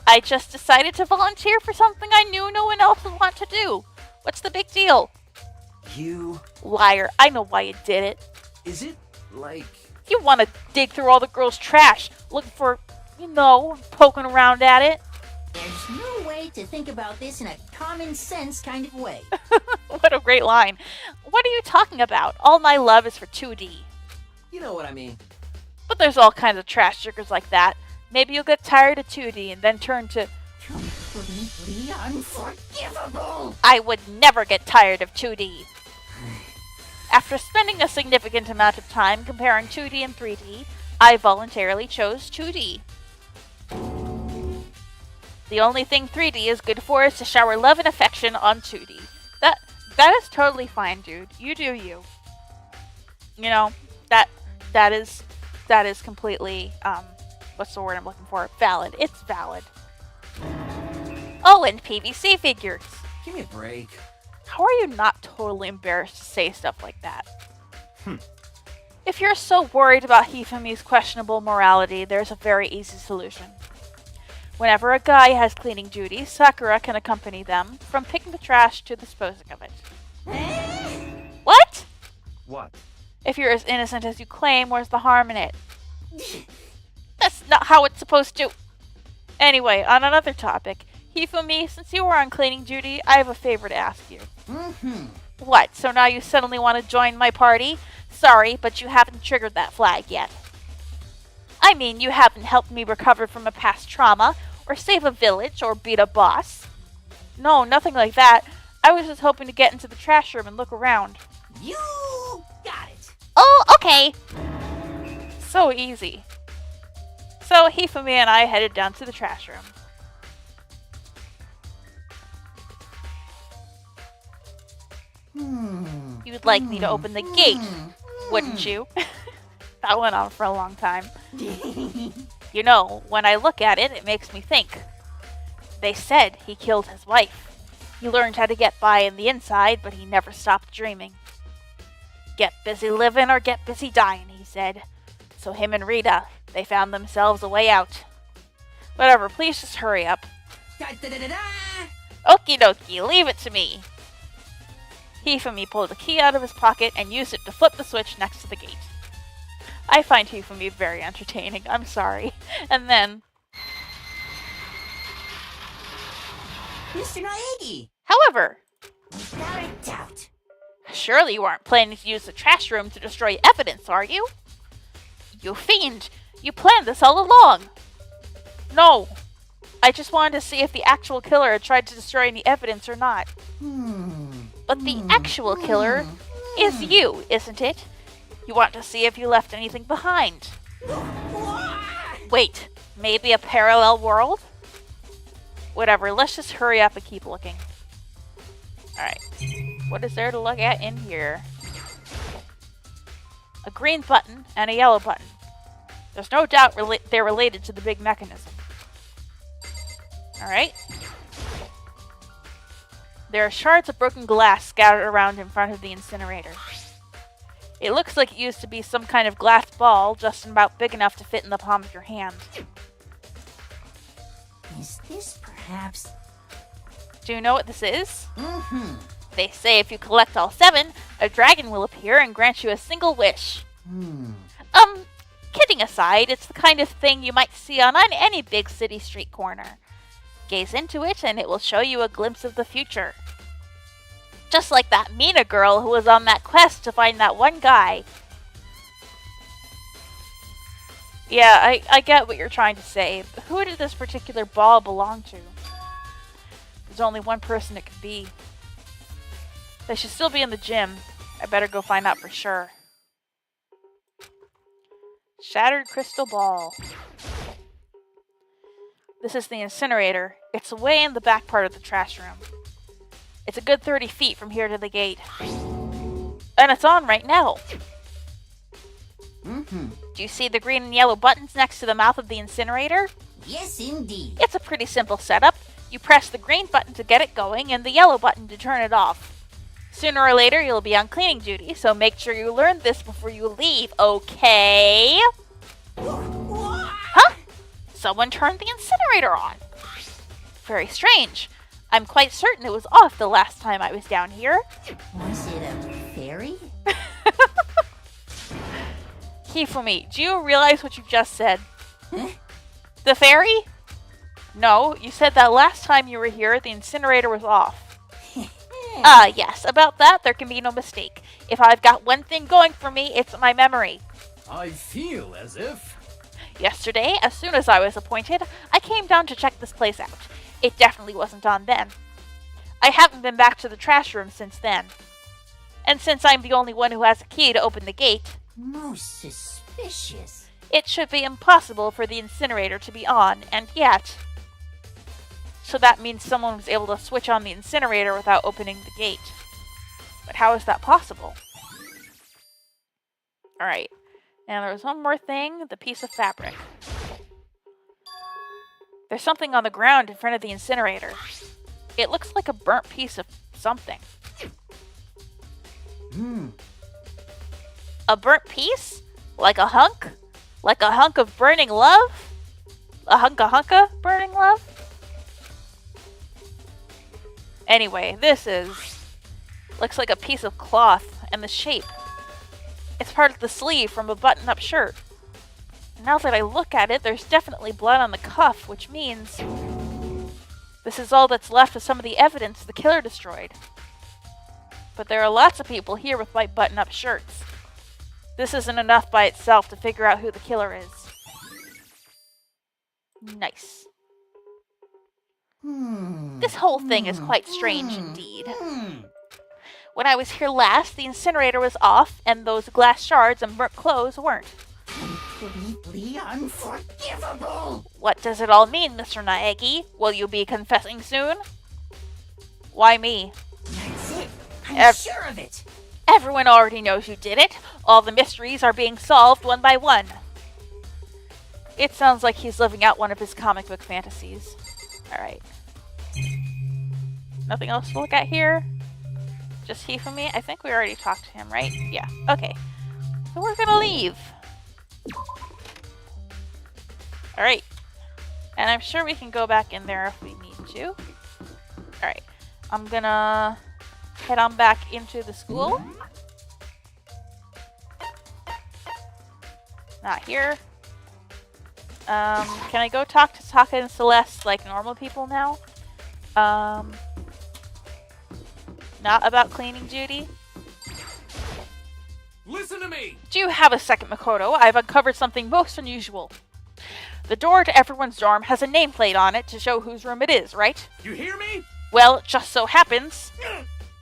I just decided to volunteer for something I knew no one else would want to do. What's the big deal? You... Liar, I know why you did it. Is it, like... You want to dig through all the girls' trash, looking for, poking around at it. There's no way to think about this in a common sense kind of way. What a great line. What are you talking about? All my love is for 2D. You know what I mean. But there's all kinds of trash triggers like that. Maybe you'll get tired of 2D and then turn to... Completely unforgivable. I would never get tired of 2D. After spending a significant amount of time comparing 2D and 3D, I voluntarily chose 2D. The only thing 3D is good for is to shower love and affection on 2D. That is totally fine, dude. You do you. That is completely what's the word I'm looking for? Valid. It's valid. Oh, and PVC figures. Give me a break. How are you not totally embarrassed to say stuff like that? If you're so worried about Hifumi's questionable morality, there's a very easy solution. Whenever a guy has cleaning duty, Sakura can accompany them from picking the trash to disposing of it. What? What? If you're as innocent as you claim, where's the harm in it? That's not how it's supposed to. Anyway, on another topic, Hifumi, since you were on cleaning duty, I have a favor to ask you. What, so now you suddenly want to join my party? Sorry, but you haven't triggered that flag yet. I mean, you haven't helped me recover from a past trauma, or save a village, or beat a boss. No, nothing like that. I was just hoping to get into the trash room and look around. You got it. Oh, okay. So easy. So Hifumi and I headed down to the trash room. You'd like me to open the gate, wouldn't you? That went on for a long time. When I look at it, it makes me think. They said he killed his wife. He learned how to get by in the inside, but he never stopped dreaming. Get busy living or get busy dying, he said. So him and Rita, they found themselves a way out. Whatever, please just hurry up. Okie dokie, leave it to me. Hifumi pulled a key out of his pocket and used it to flip the switch next to the gate. I find Hifumi very entertaining, I'm sorry. And then... Mr. Naegi! However, Without a doubt. surely you aren't planning to use the trash room to destroy evidence, are you? You fiend! You planned this all along! No! I just wanted to see if the actual killer had tried to destroy any evidence or not. But the actual killer is you, isn't it? You want to see if you left anything behind. Wait, maybe a parallel world? Whatever, let's just hurry up and keep looking. Alright, what is there to look at in here? A green button and a yellow button. There's no doubt they're related to the big mechanism. Alright. There are shards of broken glass scattered around in front of the incinerator. It looks like it used to be some kind of glass ball, just about big enough to fit in the palm of your hand. Is this perhaps... Do you know what this is? Mm-hmm. They say if you collect all 7, a dragon will appear and grant you a single wish. Kidding aside, it's the kind of thing you might see on any big city street corner. Gaze into it and it will show you a glimpse of the future. Just like that Mina girl who was on that quest to find that one guy. Yeah, I get what you're trying to say, but who did this particular ball belong to? There's only one person it could be. They should still be in the gym. I better go find out for sure. Shattered crystal ball. This is the incinerator. It's way in the back part of the trash room. It's a good 30 feet from here to the gate. And it's on right now. Mm-hmm. Do you see the green and yellow buttons next to the mouth of the incinerator? Yes, indeed. It's a pretty simple setup. You press the green button to get it going and the yellow button to turn it off. Sooner or later, you'll be on cleaning duty, so make sure you learn this before you leave, okay? Huh? Someone turned the incinerator on. Very strange. I'm quite certain it was off the last time I was down here. Was it a fairy? Hifumi, do you realize what you just said? Huh? The fairy? No, you said that last time you were here, the incinerator was off. Yes, about that, there can be no mistake. If I've got one thing going for me, it's my memory. I feel as if... Yesterday, as soon as I was appointed, I came down to check this place out. It definitely wasn't on then. I haven't been back to the trash room since then. And since I'm the only one who has a key to open the gate, Most suspicious. it should be impossible for the incinerator to be on, and yet... So that means someone was able to switch on the incinerator without opening the gate. But how is that possible? Alright. And there was one more thing, the piece of fabric. There's something on the ground in front of the incinerator. It looks like a burnt piece of something. A burnt piece? Like a hunk? Like a hunk of burning love? A hunka burning love? Anyway, this looks like a piece of cloth, and the shape. It's part of the sleeve from a button-up shirt. Now that I look at it, there's definitely blood on the cuff, which means this is all that's left of some of the evidence the killer destroyed. But there are lots of people here with white button-up shirts. This isn't enough by itself to figure out who the killer is. Nice. This whole thing is quite strange indeed. When I was here last, the incinerator was off, and those glass shards and burnt clothes weren't. Completely unforgivable. What does it all mean, Mr. Naegi? Will you be confessing soon? Why me? That's it. I'm sure of it. Everyone already knows you did it. All the mysteries are being solved one by one. It sounds like he's living out one of his comic book fantasies. Alright. Nothing else to look at here? Just Hifumi? I think we already talked to him, right? Yeah. Okay. So we're gonna leave. Alright. And I'm sure we can go back in there if we need to. Alright. I'm gonna head on back into the school. Not here. Can I go talk to Taka and Celeste like normal people now? Not about cleaning duty? Listen to me! Do you have a second, Makoto? I've uncovered something most unusual. The door to everyone's dorm has a nameplate on it to show whose room it is, right? You hear me? Well, it just so happens...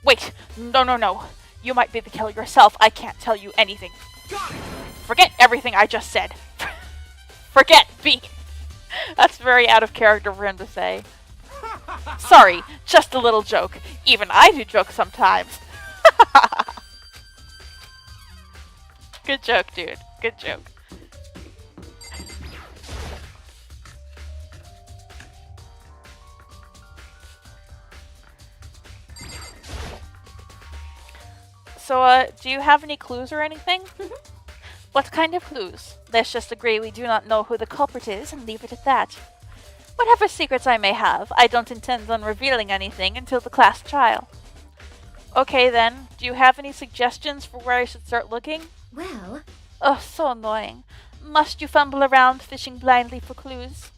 Wait, no. You might be the killer yourself. I can't tell you anything. Got it! Forget everything I just said. Forget me. That's very out of character for him to say. Sorry, just a little joke. Even I do jokes sometimes. Good joke, dude. Good joke. So, do you have any clues or anything? What kind of clues? Let's just agree we do not know who the culprit is and leave it at that. Whatever secrets I may have, I don't intend on revealing anything until the class trial. Okay then, do you have any suggestions for where I should start looking? Well, Oh, so annoying. Must you fumble around fishing blindly for clues?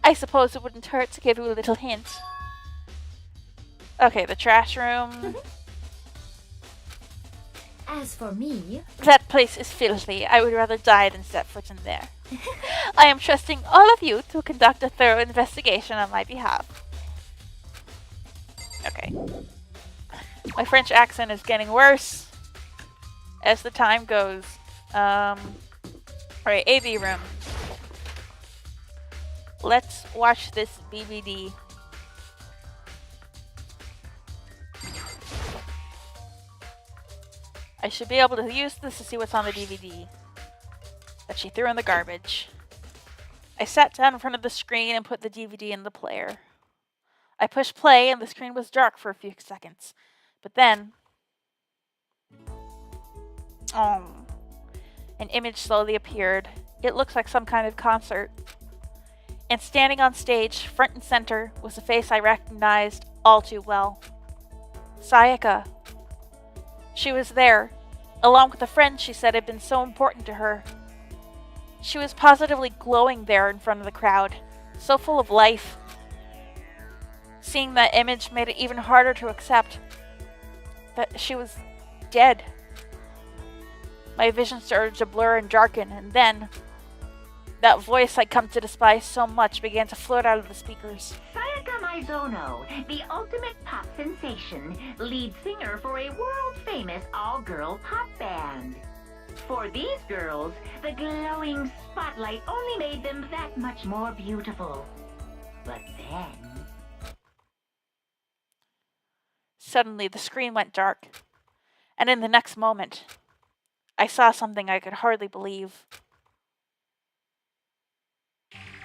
I suppose it wouldn't hurt to give you a little hint. Okay, the trash room. as for me, That place is filthy. I would rather die than step foot in there. I am trusting all of you to conduct a thorough investigation on my behalf. Okay. My French accent is getting worse as the time goes. Alright, AV room. Let's watch this DVD. I should be able to use this to see what's on the DVD that she threw in the garbage. I sat down in front of the screen and put the DVD in the player. I pushed play and the screen was dark for a few seconds. But then... an image slowly appeared. It looks like some kind of concert. And standing on stage, front and center, was a face I recognized all too well. Sayaka. She was there, along with a friend she said had been so important to her. She was positively glowing there in front of the crowd, so full of life. Seeing that image made it even harder to accept that she was dead. My vision started to blur and darken, and then that voice I'd come to despise so much began to float out of the speakers. Sayaka Maizono, the ultimate pop sensation, lead singer for a world-famous all-girl pop band. For these girls, the glowing spotlight only made them that much more beautiful. But then... Suddenly, the screen went dark, and in the next moment, I saw something I could hardly believe.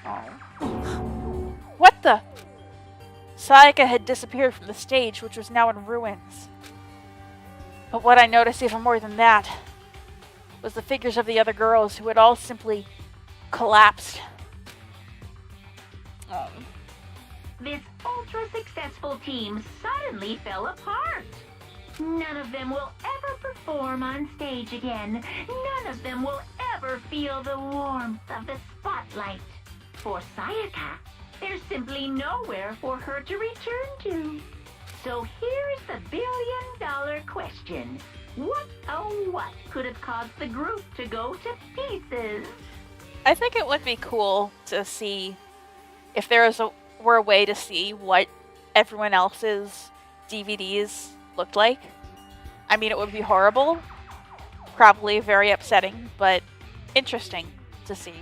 Oh. What the? Sayaka had disappeared from the stage, which was now in ruins. But what I noticed even more than that was the figures of the other girls who had all simply collapsed. Oh. This ultra-successful team suddenly fell apart. None of them will ever perform on stage again. None of them will ever feel the warmth of the spotlight. For Sayaka, there's simply nowhere for her to return to. So here's the billion-dollar question. What, oh what, could have caused the group to go to pieces? I think it would be cool to see if were a way to see what everyone else's DVDs looked like. I mean, it would be horrible, probably very upsetting, but interesting to see.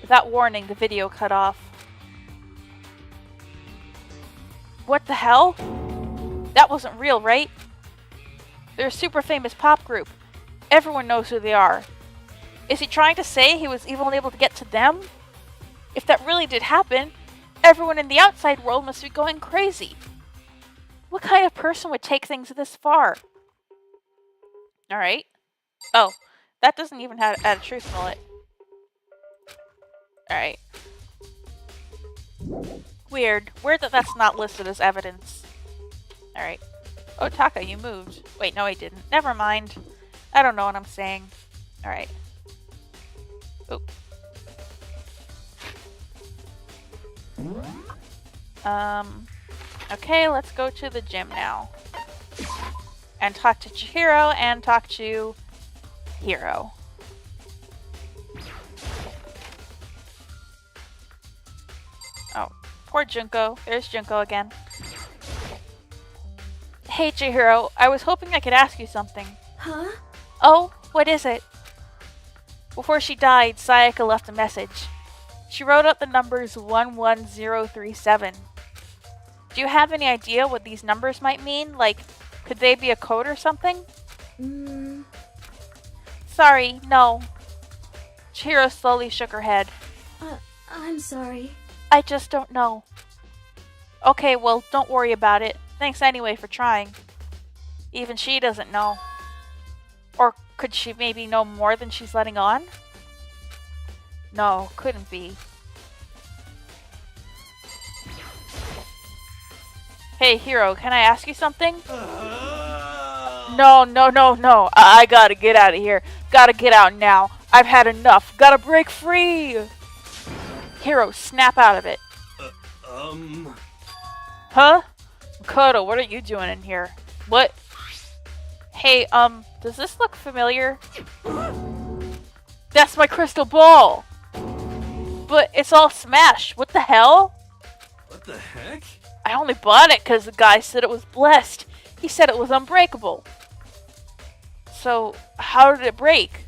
Without warning, the video cut off. What the hell? That wasn't real, right? They're a super famous pop group. Everyone knows who they are. Is he trying to say he was even able to get to them? If that really did happen, everyone in the outside world must be going crazy. What kind of person would take things this far? Alright. Oh, that doesn't even add a truth bullet. Alright. Weird. Weird that that's not listed as evidence. Alright. Oh, Taka, you moved. Wait, no, I didn't. Never mind. I don't know what I'm saying. Alright. Oop. Okay, let's go to the gym now. And talk to Chihiro and talk to Hiro. Oh, poor Junko. There's Junko again. Hey, Chihiro. I was hoping I could ask you something. huh? Oh, what is it? Before she died, Sayaka left a message. She wrote out the numbers 11037. Do you have any idea what these numbers might mean? Like, could they be a code or something? Sorry, no. Chihiro slowly shook her head. I'm sorry. I just don't know. Okay, well, don't worry about it. Thanks anyway for trying. Even she doesn't know. Or could she maybe know more than she's letting on? No, couldn't be. Hey, Hero, can I ask you something? No. I gotta get out of here. Gotta get out now. I've had enough. Gotta break free. Hero, snap out of it. Huh? Kodo, what are you doing in here? What? Hey, does this look familiar? That's my crystal ball! But it's all smashed. What the hell? What the heck? I only bought it because the guy said it was blessed. He said it was unbreakable. So, how did it break?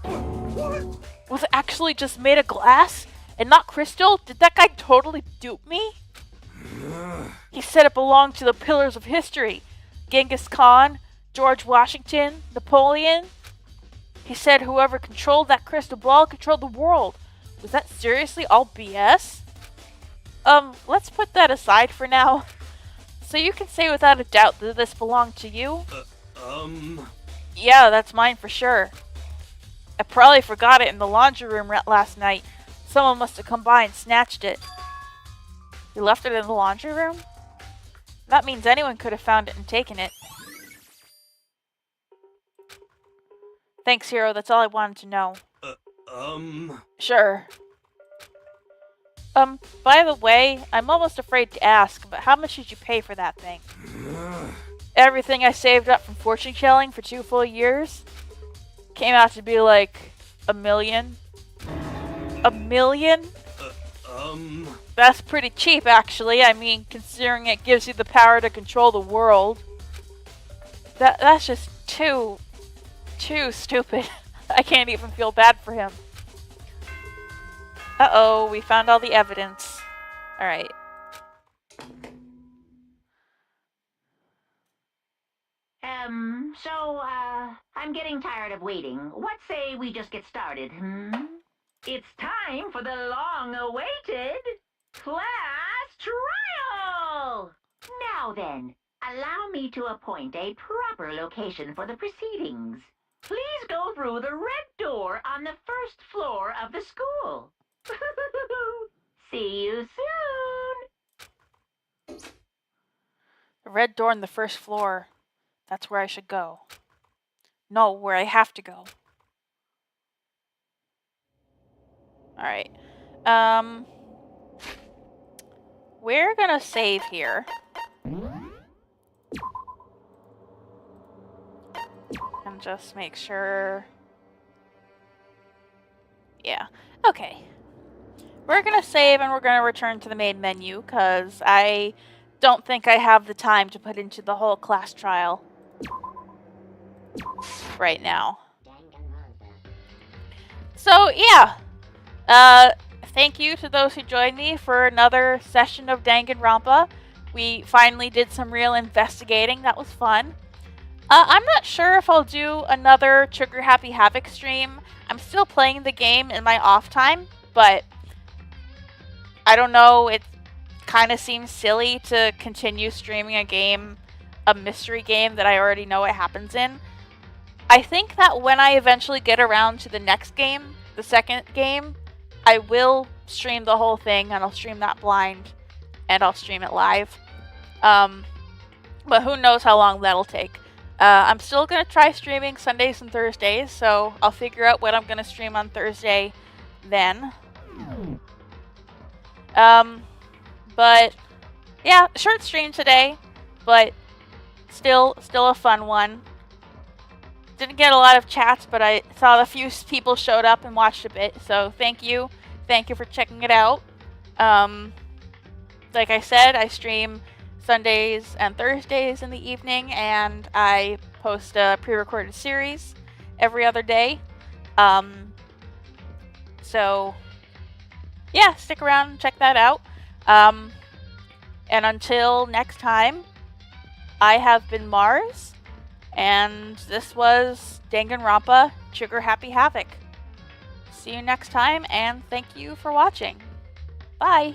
Was it actually just made of glass and not crystal? Did that guy totally dupe me? He said it belonged to the pillars of history. Genghis Khan, George Washington, Napoleon. He said whoever controlled that crystal ball controlled the world. Was that seriously all BS? Let's put that aside for now. So you can say without a doubt that this belonged to you? Yeah, that's mine for sure. I probably forgot it in the laundry room last night. Someone must have come by and snatched it. You left it in the laundry room? That means anyone could have found it and taken it. Thanks, Hero. That's all I wanted to know. Sure. By the way, I'm almost afraid to ask, but how much did you pay for that thing? Everything I saved up from fortune telling for 2 full years came out to be like $1 million. $1 million? That's pretty cheap, actually. I mean, considering it gives you the power to control the world. That's just too stupid. I can't even feel bad for him. Uh-oh, we found all the evidence. Alright. I'm getting tired of waiting. What say we just get started, It's time for the long-awaited class trial! Now then, allow me to appoint a proper location for the proceedings. Please go through the red door on the first floor of the school. See you soon! The red door on the first floor. That's where I should go. No, where I have to go. Alright. We're gonna save here. And just make sure... Yeah. Okay. We're gonna save and we're gonna return to the main menu, because I don't think I have the time to put into the whole class trial right now. So, yeah. Thank you to those who joined me for another session of Danganronpa. We finally did some real investigating. That was fun. I'm not sure if I'll do another Trigger Happy Havoc stream. I'm still playing the game in my off time, but I don't know, it kind of seems silly to continue streaming a mystery game that I already know what happens in. I think that when I eventually get around to the next game, the second game, I will stream the whole thing, and I'll stream that blind, and I'll stream it live. But who knows how long that'll take. I'm still going to try streaming Sundays and Thursdays, so I'll figure out what I'm going to stream on Thursday then. But yeah, short stream today, but still a fun one. Didn't get a lot of chats, but I saw a few people showed up and watched a bit, so thank you. Thank you for checking it out. Like I said, I stream Sundays and Thursdays in the evening, and I post a pre-recorded series every other day. So yeah, stick around and check that out. And until next time, I have been Mars, and this was Danganronpa Trigger Happy Havoc. See you next time, and thank you for watching. Bye!